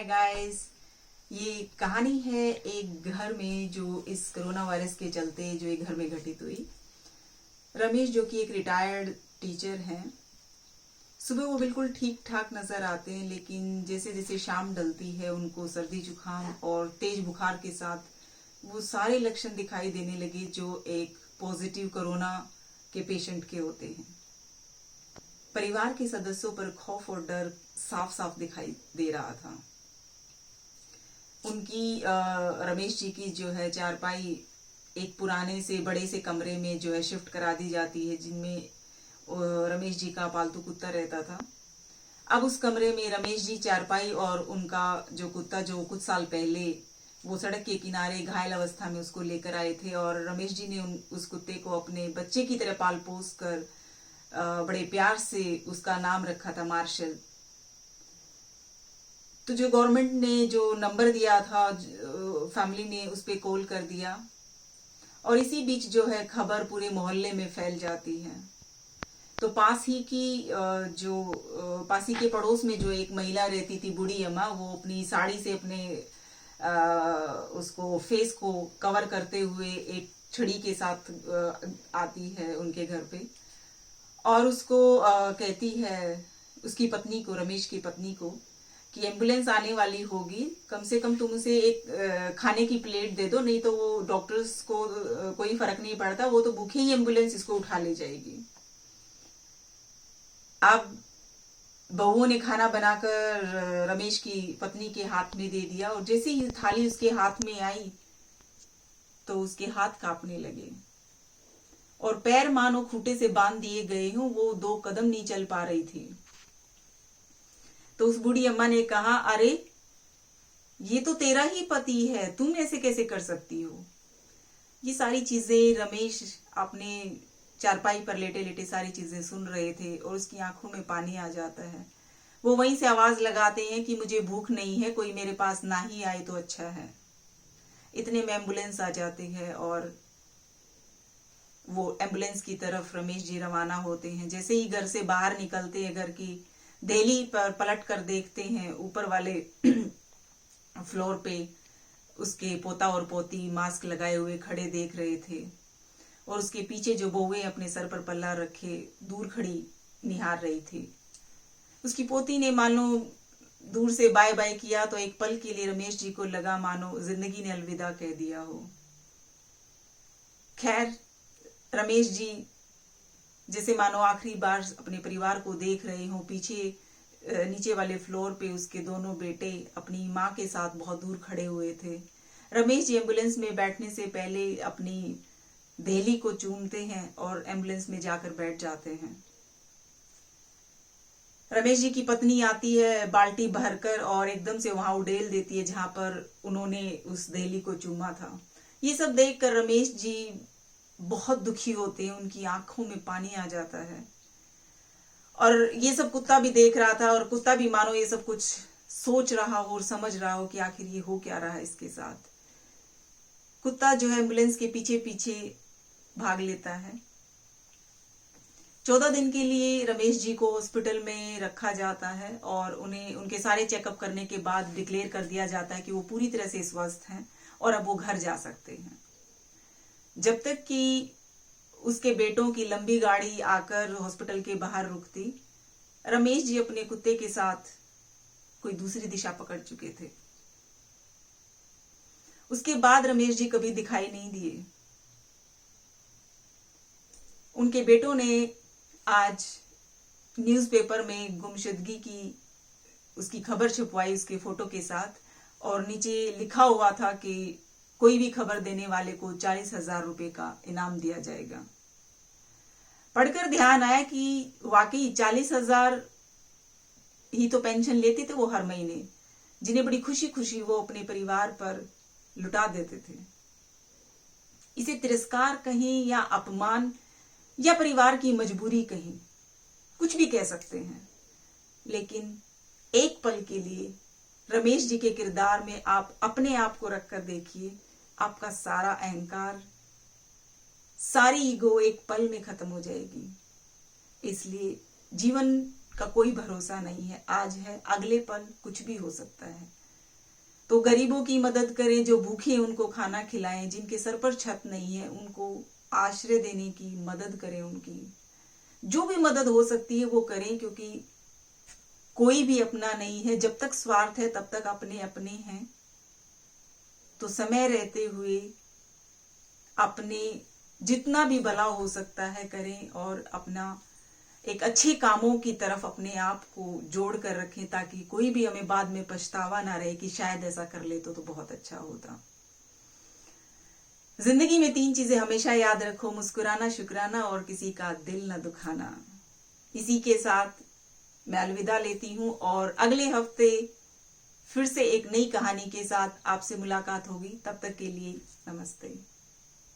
Guys, ये कहानी है एक घर में जो इस कोरोना वायरस के चलते जो एक घर में घटित हुई। रमेश जो कि एक रिटायर्ड टीचर हैं, सुबह वो बिल्कुल ठीक ठाक नजर आते हैं, लेकिन जैसे जैसे शाम ढलती है उनको सर्दी जुकाम और तेज बुखार के साथ वो सारे लक्षण दिखाई देने लगे जो एक पॉजिटिव कोरोना के पेशेंट के होते हैं। परिवार के सदस्यों पर खौफ और डर साफ साफ दिखाई दे रहा था। उनकी रमेश जी की जो है चारपाई एक पुराने से बड़े से कमरे में जो है शिफ्ट करा दी जाती है, जिनमें रमेश जी का पालतू कुत्ता रहता था। अब उस कमरे में रमेश जी चारपाई और उनका जो कुत्ता जो कुछ साल पहले वो सड़क के किनारे घायल अवस्था में उसको लेकर आए थे, और रमेश जी ने उस कुत्ते को अपने बच्चे की तरह पाल पोस कर बड़े प्यार से उसका नाम रखा था मार्शल। तो जो गवर्नमेंट ने जो नंबर दिया था फैमिली ने उस पे कॉल कर दिया, और इसी बीच जो है खबर पूरे मोहल्ले में फैल जाती है। तो पास ही के पड़ोस में जो एक महिला रहती थी, बूढ़ी अम्मा, वो अपनी साड़ी से अपने उसको फेस को कवर करते हुए एक छड़ी के साथ आती है उनके घर पे, और उसको कहती है उसकी पत्नी को, रमेश की पत्नी को, कि एम्बुलेंस आने वाली होगी, कम से कम तुम उसे एक खाने की प्लेट दे दो, नहीं तो वो डॉक्टर्स को कोई फर्क नहीं पड़ता, वो तो भूखे ही एम्बुलेंस इसको उठा ले जाएगी। अब बहुओं ने खाना बनाकर रमेश की पत्नी के हाथ में दे दिया, और जैसे ही थाली उसके हाथ में आई तो उसके हाथ कांपने लगे और पैर मानो खूंटे से बांध दिए गए हों, वो 2 कदम नहीं चल पा रही थी। तो उस बूढ़ी अम्मा ने कहा, अरे ये तो तेरा ही पति है, तुम ऐसे कैसे कर सकती हो। ये सारी चीजें रमेश अपने चारपाई पर लेटे लेटे सारी चीजें सुन रहे थे, और उसकी आंखों में पानी आ जाता है। वो वहीं से आवाज लगाते हैं कि मुझे भूख नहीं है, कोई मेरे पास ना ही आए तो अच्छा है। इतने में एम्बुलेंस आ जाती है और वो एम्बुलेंस की तरफ रमेश जी रवाना होते हैं। जैसे ही घर से बाहर निकलते हैं, घर की देहली पर पलट कर देखते हैं, ऊपर वाले फ्लोर पे उसके पोता और पोती मास्क लगाए हुए खड़े देख रहे थे, और उसके पीछे जो बहुएं अपने सर पर पल्ला रखे दूर खड़ी निहार रही थी। उसकी पोती ने मानो दूर से बाय बाय किया तो एक पल के लिए रमेश जी को लगा मानो जिंदगी ने अलविदा कह दिया हो। खैर, रमेश जी जैसे मानो आखिरी बार अपने परिवार को देख रहे हो। पीछे नीचे वाले फ्लोर पे उसके दोनों बेटे अपनी माँ के साथ बहुत दूर खड़े हुए थे। रमेश जी एम्बुलेंस में बैठने से पहले अपनी देहली को चूमते हैं और एम्बुलेंस में जाकर बैठ जाते हैं। रमेश जी की पत्नी आती है बाल्टी भरकर और एकदम से वहां उड़ेल देती है जहां पर उन्होंने उस देहली को चूमा था। ये सब देखकर रमेश जी बहुत दुखी होते हैं, उनकी आंखों में पानी आ जाता है। और ये सब कुत्ता भी देख रहा था, और कुत्ता भी मानो ये सब कुछ सोच रहा हो और समझ रहा हो कि आखिर ये हो क्या रहा है इसके साथ। कुत्ता जो है एम्बुलेंस के पीछे पीछे भाग लेता है। 14 दिन के लिए रमेश जी को हॉस्पिटल में रखा जाता है, और उन्हें उनके सारे चेकअप करने के बाद डिक्लेयर कर दिया जाता है कि वो पूरी तरह से स्वस्थ हैं और अब वो घर जा सकते हैं। जब तक कि उसके बेटों की लंबी गाड़ी आकर हॉस्पिटल के बाहर रुकती, रमेश जी अपने कुत्ते के साथ कोई दूसरी दिशा पकड़ चुके थे। उसके बाद रमेश जी कभी दिखाई नहीं दिए। उनके बेटों ने आज न्यूज़पेपर में गुमशुदगी की उसकी खबर छपवाई उसके फोटो के साथ, और नीचे लिखा हुआ था कि कोई भी खबर देने वाले को 40,000 रुपए का इनाम दिया जाएगा। पढ़कर ध्यान आया कि वाकई 40,000 ही तो पेंशन लेते थे वो हर महीने, जिन्हें बड़ी खुशी खुशी वो अपने परिवार पर लुटा देते थे। इसे तिरस्कार कहें या अपमान या परिवार की मजबूरी कहें, कुछ भी कह सकते हैं, लेकिन एक पल के लिए रमेश जी के किरदार में आप अपने आप को रखकर देखिए, आपका सारा अहंकार, सारी ईगो एक पल में खत्म हो जाएगी। इसलिए जीवन का कोई भरोसा नहीं है, आज है, अगले पल कुछ भी हो सकता है। तो गरीबों की मदद करें, जो भूखे हैं उनको खाना खिलाएं, जिनके सर पर छत नहीं है उनको आश्रय देने की मदद करें, उनकी जो भी मदद हो सकती है वो करें, क्योंकि कोई भी अपना नहीं है। जब तक स्वार्थ है तब तक अपने अपने हैं। तो समय रहते हुए अपने जितना भी भला हो सकता है करें, और अपना एक अच्छे कामों की तरफ अपने आप को जोड़ कर रखें, ताकि कोई भी हमें बाद में पछतावा ना रहे कि शायद ऐसा कर ले तो बहुत अच्छा होता। जिंदगी में 3 चीजें हमेशा याद रखो: मुस्कुराना, शुक्राना और किसी का दिल न दुखाना। इसी के साथ मैं अलविदा लेती हूँ, और अगले हफ्ते फिर से एक नई कहानी के साथ आपसे मुलाकात होगी। तब तक के लिए नमस्ते।